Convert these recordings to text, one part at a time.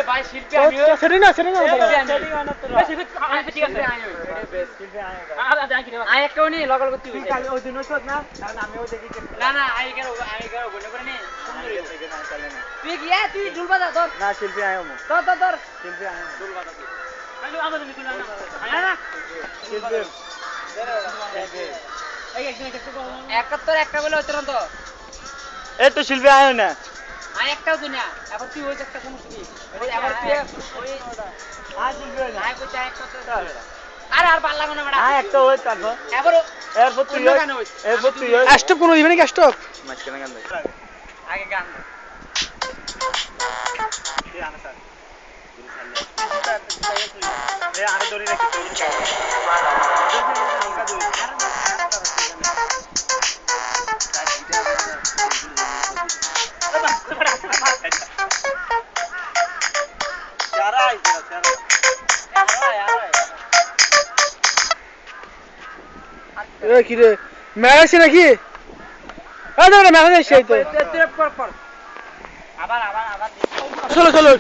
ভাই শিল্পী আমি সেটা না আই একটা নি লগল করতে হইছে কাল ওই দিন হইছত না কারণ আমিও দেখি না না আই কেন বলে করে নি সুন্দর তুই গিয়া তুই ঢুল বাজা ধর না শিল্পী আয়ো মো ধর শিল্পী আয়ো ঢুল বাজা আমি আমাদের মিতুল না না শিল্পী এই একদিন একটা 71 একটা বলে হইতো তো এই তো শিল্পী আয়ো না আই একটাও দিনা এবার তুই ওই একটা সমস্যা কি এবার তুই ওই আজ শিল্পী না আই কই চাই একটা আরে আর পারলাম না ম্যাডাম একটা হই তারপর এরপর তুই স্টপ কোন দিবেন কি স্টপ মাছ কেন গান আগে গান এই আনা স্যার এই আরে ধরে রাখি এ কি রে ম্যাচ নাকি আরে না ম্যাচ সেই তো পর আবার চলো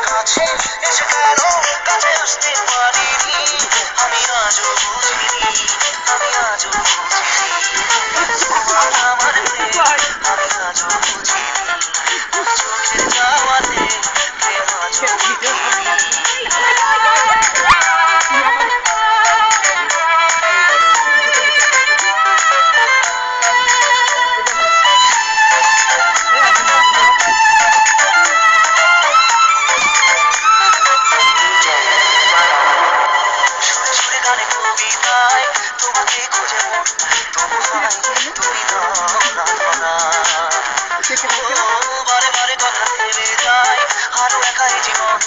কাছে এসে কেন কাছে আসতে পারিনি আমি আজও বুঝিনি আমি আজও বুঝিনি চোখের যাওয়াতে প্রেম আজও তোমাকে খুঁজে মন তবু হয় তুমি বারে বারে কথা থেমে যায় আরো একাই জীবন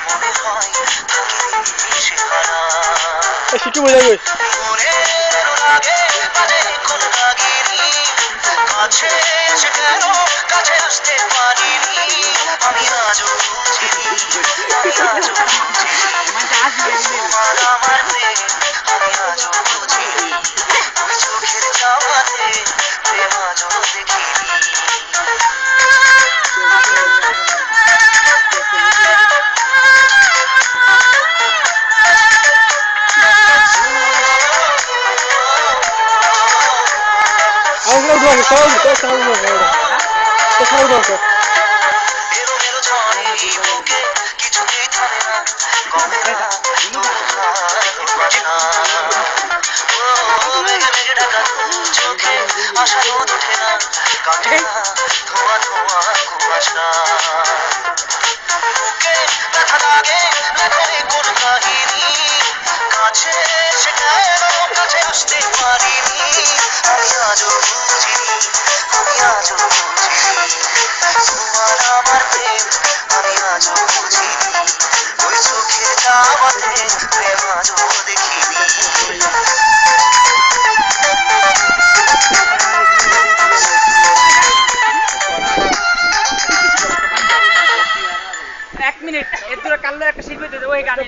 মনে হয় থাকিনি সেখানা লাগে বাজে কোন লাগিনি কাছে এসে কেন কাছে আসতে পারিনি আমি আজও বুঝিনি আমি আজও বুঝিনি আমার প্রেম আমি আজও বুঝিনি ওই চোখের চাওয়াতে প্রেম আজও দেখিনি কিছুতেই থামে না কমে না মেঘে ঢাকা চোখে আশা রোদ ওঠে না কাটে না ধোয়া কুয়াশা বুকে ব্যথা লাগে এখনই কোন কাহিনী কাছে এসে কেন কাছে আসতে পারিনি আমি আজও বুঝিনি আমি আজও বুঝিনি তোমার আমার প্রেম আমি আজও বুঝিনি ওই চোখের যাওয়াতে প্রেম আজও দেখিনি 1 মিনিট এর দূরে কাল্লার একটা শিল্পী ওই গানে